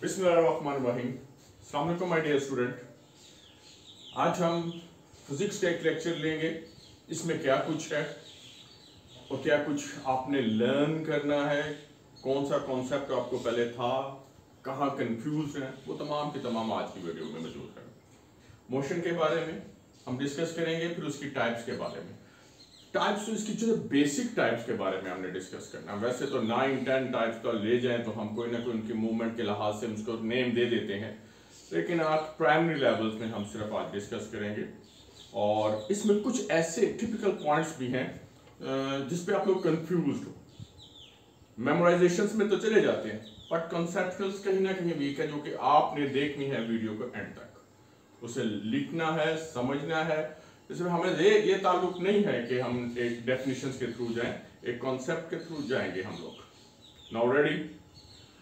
बिस्मिल्लाहिर्रहमानिर्रहीम। अस्सलाम वालेकुम माय डियर स्टूडेंट। आज हम फिजिक्स का एक लेक्चर लेंगे। इसमें क्या कुछ है और क्या कुछ आपने लर्न करना है, कौन सा कॉन्सेप्ट आपको पहले था, कहाँ कंफ्यूज है, वो तमाम के तमाम आज की वीडियो में मौजूद है। मोशन के बारे में हम डिस्कस करेंगे, फिर उसकी टाइप्स के बारे में। टाइप्स तो इसकी जो बेसिक टाइप्स के बारे में हमने डिस्कस करना। वैसे तो 9-10 टाइप्स तो ले जाएं तो हम कोई ना कोई उनकी मूवमेंट के लिहाज से उसको नेम दे देते हैं, लेकिन आज प्राइमरी लेवल्स में हम सिर्फ आज डिस्कस करेंगे। और इसमें कुछ ऐसे टिपिकल पॉइंट्स भी हैं जिस पे आप लोग कंफ्यूज हो। मेमोराइजेशंस में तो चले जाते हैं, बट कॉन्सेप्चुअल्स कहीं ना कहीं वीक है, जो कि आपने देखनी है वीडियो को एंड तक। उसे लिखना है, समझना है। इसमें हमें ये ताल्लुक नहीं है कि हम एक डेफिनेशंस के थ्रू जाएं, एक कॉन्सेप्ट के थ्रू जाएंगे हम लोग। Now ready.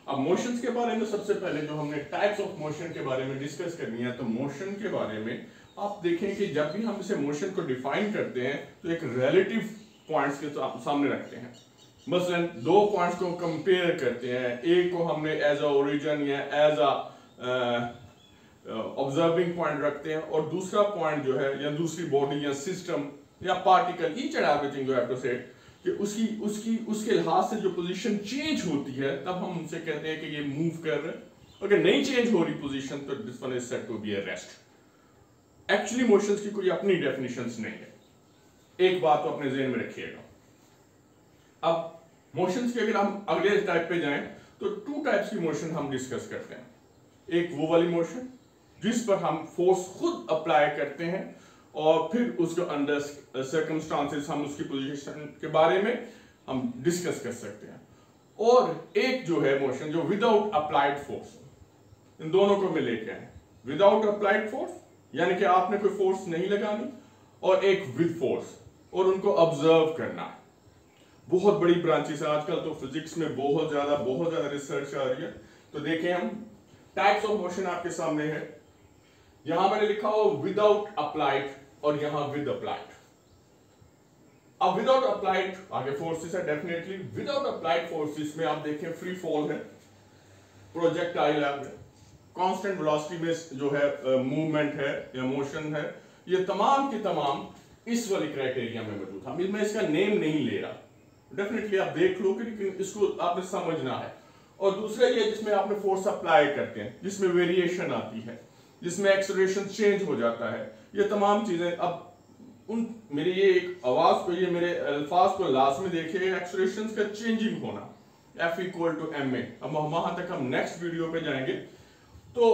अब मोशंस के बारे में सबसे पहले जो हमने टाइप्स ऑफ मोशन के बारे में डिस्कस करनी है, तो मोशन के बारे में आप देखें कि जब भी हम इसे मोशन को डिफाइन करते हैं तो एक रिलेटिव पॉइंट्स के सामने रखते हैं। मसलन दो पॉइंट्स को कंपेयर करते हैं, एक को हमने एज अ ओरिजिन या एज अ ऑब्जर्विंग पॉइंट रखते हैं, और दूसरा पॉइंट जो है या दूसरी बॉडी या सिस्टम या particle, each and everything you have to say कि उसके लिहाज से जो पोजीशन चेंज होती है, तब हम उनसे कहते हैं कि ये मूव कर रहे हैं। अगर नहीं चेंज हो रही पोजीशन तो this one is said to be a rest. Actually motions की कोई अपनी डेफिनेशंस नहीं है, एक बात तो अपने ज़हन में रखिएगा। अब मोशंस के अगर हम अगले टाइप पे जाएं तो टू टाइप्स की मोशन हम डिस्कस करते हैं। एक वो वाली मोशन जिस पर हम फोर्स खुद अप्लाई करते हैं और फिर उसको अंडर सर्कमस्टांसेस हम उसकी पोजीशन के बारे में हम डिस्कस कर सकते हैं, और एक जो है मोशन जो विदाउट अप्लाइड फोर्स। इन दोनों को मिले क्या है? विदाउट अप्लाइड फोर्स यानी कि आपने कोई फोर्स नहीं लगानी, और एक विद फोर्स, और उनको ऑब्जर्व करना है। बहुत बड़ी ब्रांचेस है आजकल तो फिजिक्स में, बहुत ज्यादा रिसर्च आ रही है। तो देखें हम टाइप्स ऑफ मोशन आपके सामने है। यहां मैंने लिखा हो विदाउट अप्लाइड और यहां विद अप्लाइड। अब विदाउट अप्लाइड आगे फोर्सेस है डेफिनेटली। विदाउट अप्लाइड फोर्सेस में आप देखें फ्री फॉल है, प्रोजेक्टाइल है, कांस्टेंट वेलोसिटी में जो है मूवमेंट है या मोशन है। ये तमाम की तमाम इस वाली क्राइटेरिया में मौजूद है। मैं इसका नेम नहीं ले रहा, डेफिनेटली आप देख लो कि इसको आपने समझना है। और दूसरा ये जिसमें आपने फोर्स अप्लाई करते हैं, जिसमें वेरिएशन आती है, जिसमें एक्सेलरेशन चेंज हो जाता है, ये तमाम चीजें। अब मेरी ये एक आवाज को, ये मेरे अल्फाज को लाजमी देखिए, एक्सेलरेशन का चेंजिंग होना, F = ma। अब वहां तक हम नेक्स्ट वीडियो पे जाएंगे। तो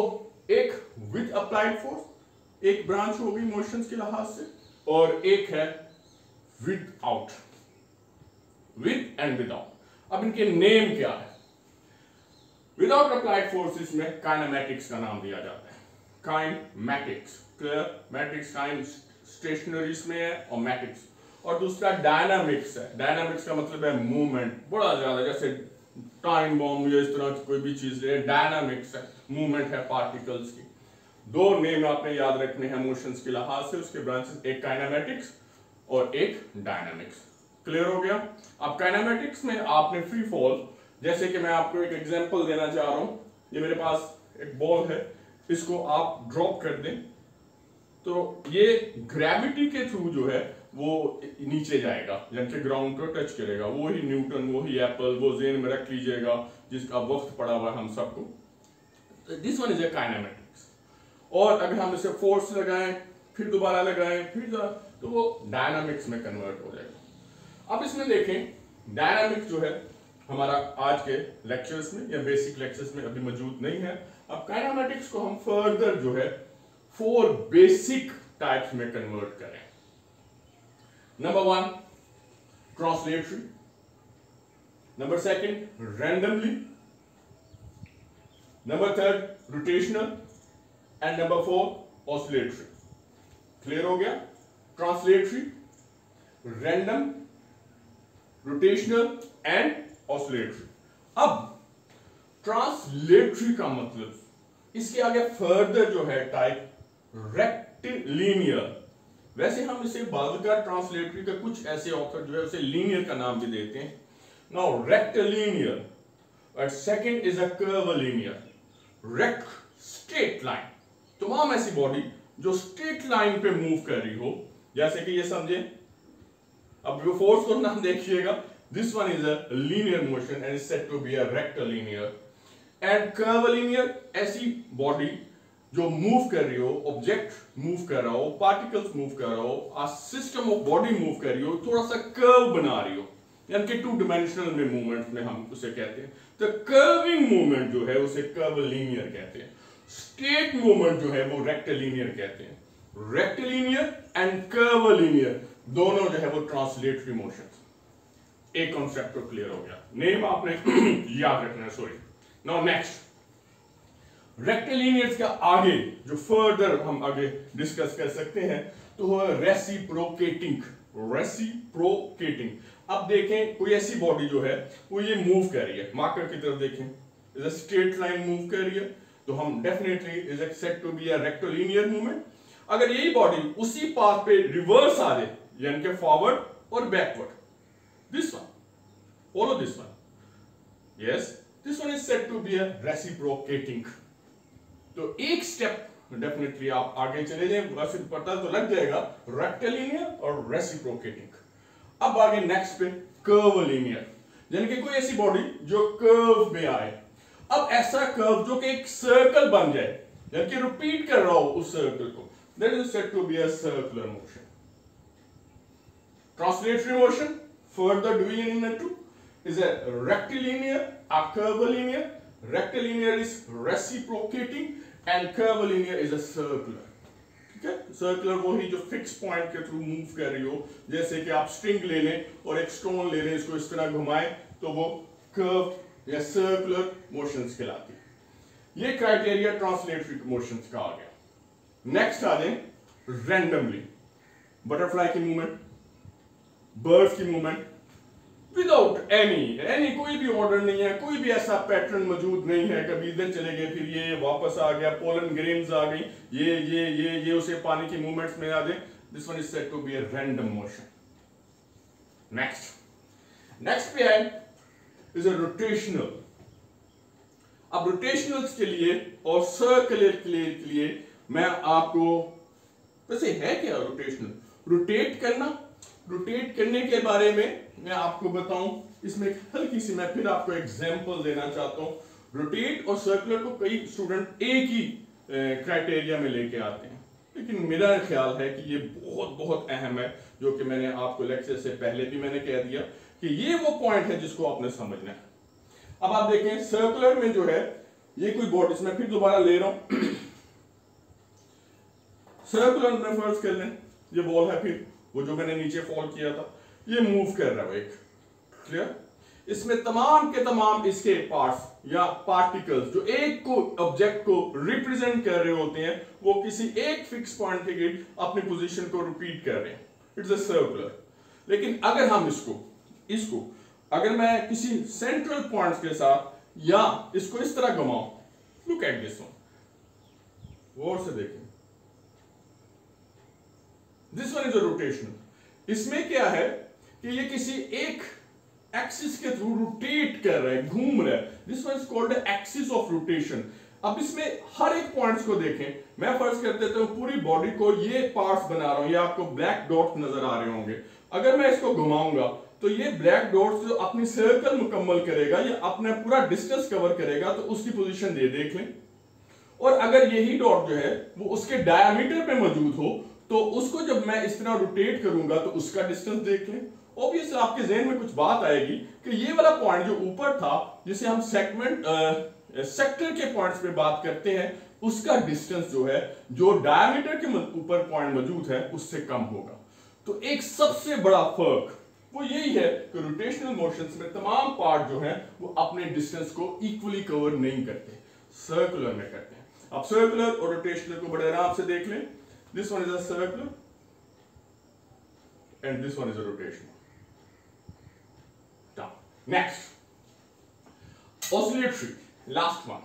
एक विद अप्लाइड फोर्स, एक ब्रांच होगी मोशंस के लिहाज से, और एक है without, with and without. अब इनके नेम क्या है? विदाउट अप्लाइड फोर्सेस में काइनेमैटिक्स का नाम दिया जाता है। Kinematics, clear? मैटिक्स काइन स्टेशनरीज में है और मैटिक्स, और दूसरा डायनामिक्स है। डायनामिक्स का मतलब है मूवमेंट, बड़ा ज्यादा, जैसे टाइम बॉम्ब या इस तरह की कोई भी चीज ले, डायनामिक्स है, मूवमेंट है पार्टिकल्स की। दो नेम आपने याद रखने हैं मोशंस के लिहाज से, उसके ब्रांचेस, एक काइनेमैटिक्स और एक डायनामिक्स। क्लियर हो गया? अब काइनेमैटिक्स में आपने फ्री फॉल, जैसे कि मैं आपको एक एग्जांपल देना चाह रहा हूं। ये मेरे पास एक बॉल है, इसको आप ड्रॉप कर दें तो ये ग्रेविटी के थ्रू जो है वो नीचे जाएगा, यानी कि ग्राउंड को टच करेगा। वो ही न्यूटन, वो ही एप्पल, वो जेन में रख लीजिएगा जिसका वक्त पड़ा हुआ है हम सबको। This one is a kinematics. और अगर हम इसे फोर्स लगाएं, फिर दोबारा लगाएं, फिर तो वो डायनामिक्स में कन्वर्ट हो जाएगा। अब इसमें देखें, डायनामिक्स जो है हमारा आज के लेक्चर्स में या बेसिक लेक्चर्स में अभी मौजूद नहीं है। अब काइनेमैटिक्स को हम फर्दर जो है 4 बेसिक टाइप्स में कन्वर्ट करें। Number 1 translatory, number 2 randomly, number 3 rotational, and number 4 oscillatory. Clear हो गया? Translatory, random, rotational and oscillatory. अब ट्रांसलेटरी का मतलब, इसके आगे फर्दर जो है टाइप रेक्टिलिनियर। वैसे हम इसे बाद का ट्रांसलेटरी का कुछ ऐसे ऑथर जो है उसे लीनियर का नाम भी देते हैं। नाउ रेक्टिलिनियर, और second is a curvilinear. Rect straight line, तमाम ऐसी बॉडी जो स्ट्रेट लाइन पे मूव कर रही हो, जैसे कि ये समझे, अब वो फोर्स को नाम देखिएगा, this one is a linear motion and is said to be a rectilinear and curvilinear, ऐसी बॉडी जो मूव कर रही हो, ऑब्जेक्ट मूव कर रहा हो, पार्टिकल्स मूव कर रहा हो, आ सिस्टम ऑफ बॉडी मूव कर रही हो, थोड़ा सा कर्व बना रही हो, यानी कि 2 डायमेंशनल में मूवमेंट में हम उसे कहते हैं। तो कर्विंग मूवमेंट जो है उसे कर्विलिनियर कहते हैं, स्ट्रेट मूवमेंट जो है वो रेक्टिलिनियर कहते हैं। रेक्टिलिनियर एंड कर्विलिनियर दोनों जो है वो ट्रांसलेटरी मोशंस। एक कॉन्सेप्ट तो क्लियर हो गया, नेम आपने याद रखना है, सॉरी। नाउ नेक्स्ट, रेक्टिलिनियर्स का आगे जो फर्दर हम आगे डिस्कस कर सकते हैं तो वो रेसिप्रोकेटिंग। रेसिप्रोकेटिंग, अब देखें कोई ऐसी बॉडी जो है वो ये मूव कर रही है, मार्कर की तरफ देखें, is a straight line move कर रही है, तो हम definitely is accept to be a rectilinear movement. अगर यही बॉडी उसी पाथ पे रिवर्स आ जाए, यानी कि फॉरवर्ड और backward, this one, follow this one, yes, this one is said to be a reciprocating. तो एक स्टेप डेफिनेटली आप आगे चले जाए, वैसे पता तो लग जाएगा रेक्टिलिनियर और रेसिप्रोकेटिंग। अब आगे नेक्स्ट पे कर्विलिनियर, यानी कि कोई ऐसी बॉडी जो कर्व में आए। अब ऐसा कर्व जो कि एक सर्कल बन जाए, यानी कि रिपीट कर रहा हो उस सर्कल को, that is said to be a circular motion. Translatory motion further division into is a rectilinear, a curvilinear. Rectilinear is reciprocating and curvilinear is a circular. ठीक है, सर्कुलर वो ही जो फिक्स पॉइंट के थ्रू मूव कर रही हो, जैसे कि आप स्ट्रिंग ले लें और एक स्टोन ले लें, इसको इस तरह घुमाएं तो वो कर्व या सर्कुलर मोशंस कहलाती है। ये क्राइटेरिया ट्रांसलेटरी मोशंस का आ गया। नेक्स्ट आ जाए रैंडमली, बटरफ्लाई की मूवमेंट, बर्ड्स की मूवमेंट, विदाउट एनी कोई भी ऑर्डर नहीं है, कोई भी ऐसा पैटर्न मौजूद नहीं है, कभी इधर चले गए फिर ये वापस आ गया, पोलन ग्रेन्स आ गई, ये उसे पानी की मूवमेंट्स में आ गए, this one is said to be a random motion. Next पे है इज अ रोटेशनल। अब रोटेशनल्स के लिए और सर्कुलर के लिए मैं आपको, वैसे है क्या रोटेशनल, रोटेट करना, रोटेट करने के बारे में मैं आपको बताऊं, इसमें एक हल्की सी मैं फिर आपको एग्जांपल देना चाहता हूं। रोटेट और सर्कुलर को कई स्टूडेंट एक ही क्राइटेरिया में लेके आते हैं, लेकिन मेरा ख्याल है कि ये बहुत बहुत अहम है, जो कि मैंने आपको लेक्चर से पहले भी मैंने कह दिया कि ये वो पॉइंट है जिसको आपने समझना है। अब आप देखें सर्कुलर में जो है ये कोई बॉडी, इसमें फिर दोबारा ले रहा हूं, सर्कुलर में फर्ज कर लें ये बॉल है, फिर वो जो मैंने नीचे फॉल किया था ये मूव कर रहा है एक, क्लियर। इसमें तमाम के तमाम इसके पार्ट्स या पार्टिकल्स जो एक को ऑब्जेक्ट को रिप्रेजेंट कर रहे होते हैं, वो किसी एक फिक्स पॉइंट के अपनी पोजीशन को रिपीट कर रहे हैं, इट्स अ सर्कुलर। लेकिन अगर हम इसको अगर मैं किसी सेंट्रल पॉइंट के साथ या इसको इस तरह घुमाऊं, लुक एट दिस वन, गौर से देखें, this one is a rotational. इसमें क्या है कि ये किसी एक एक्सिस के थ्रू रोटेट कर रहा है, घूम रहा है, this one is called axis of rotation. अब इसमें हर एक पॉइंट्स को देखें, मैं फर्ज कर देता हूं पूरी बॉडी को ये पार्ट्स बना रहा हूं, ये आपको ब्लैक डॉट्स नजर आ रहे होंगे। अगर मैं इसको घुमाऊंगा तो ये ब्लैक डॉट्स जो अपनी सर्कल मुकम्मल करेगा, ये अपना पूरा डिस्टेंस कवर करेगा, तो उसकी पोजीशन देख लें। और अगर यही डॉट जो है वो उसके डायमीटर पे मौजूद हो, तो उसको जब मैं इस तरह रोटेट करूंगा तो उसका डिस्टेंस देख लें। ऑब्वियसली आपके ज़हन में कुछ बात आएगी कि ये वाला पॉइंट जो ऊपर था, जिसे हम सेक्टर के पॉइंट्स पे बात करते हैं, उसका डिस्टेंस जो है, जो डायमीटर के ऊपर पॉइंट मौजूद है, उससे कम होगा। तो एक सबसे बड़ा फर्क वो यही है कि रोटेशनल मोशंस में तमाम पार्ट जो हैं वो अपने डिस्टेंस को इक्वली कवर नहीं करते, सर्कुलर में करते हैं। अब सर्कुलर और रोटेशनल को बड़े आराम से देख लें, this one is a circular and this one is a rotational. Next oscillatory, last one,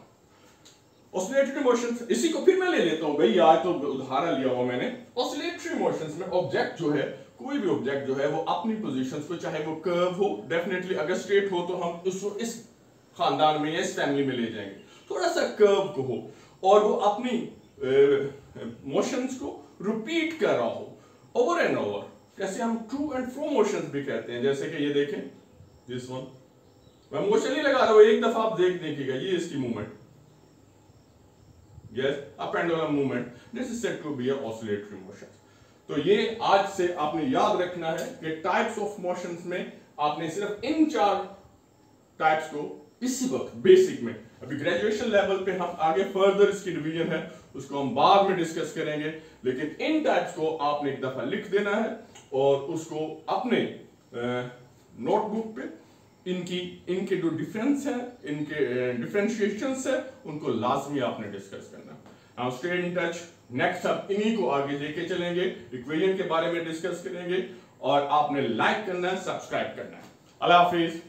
oscillatory motions. इसी को फिर मैं ले लेता हूं भाई, आज तो उदाहरण लिया हुआ मैंने। ऑसिलेटरी मोशंस में ऑब्जेक्ट जो है, कोई भी ऑब्जेक्ट जो है वो अपनी पोजीशंस को, चाहे वो कर्व हो, डेफिनेटली अगर स्ट्रेट हो तो हम उसको इस खानदान में या इस फैमिली में ले जाएंगे, थोड़ा सा कर्व को हो और वो अपनी मोशंस को रिपीट कर रहा हो ओवर एंड ओवर, जैसे हम टू एंड फ्रो मोशंस भी कहते हैं। जैसे कि ये देखें, दिस वन, मैं मोशन नहीं लगा रहा हूं, एक दफा आप देखिएगा, ये इसकी movement, yes, up and down movement, this is said to be a oscillatory motion. तो ये आज से आपने याद रखना है कि टाइप्स ऑफ मोशंस में आपने सिर्फ इन 4 टाइप्स को इसी वक्त बेसिक में, अभी ग्रेजुएशन लेवल पे हम आगे फर्दर इसकी रिवीजन है, उसको हम बाद में डिस्कस करेंगे, लेकिन इन टाइप्स को आपने एक दफा लिख देना है और उसको अपने नोटबुक पे इनके जो डिफरेंस है, इनके डिफरेंशिएशंस है, उनको लाजमी आपने डिस्कस करना। Now stay in touch, next अब इन्हीं को आगे लेके चलेंगे, इक्वेशन के बारे में डिस्कस करेंगे और आपने लाइक करना है, सब्सक्राइब करना है। अल्लाह हाफिज।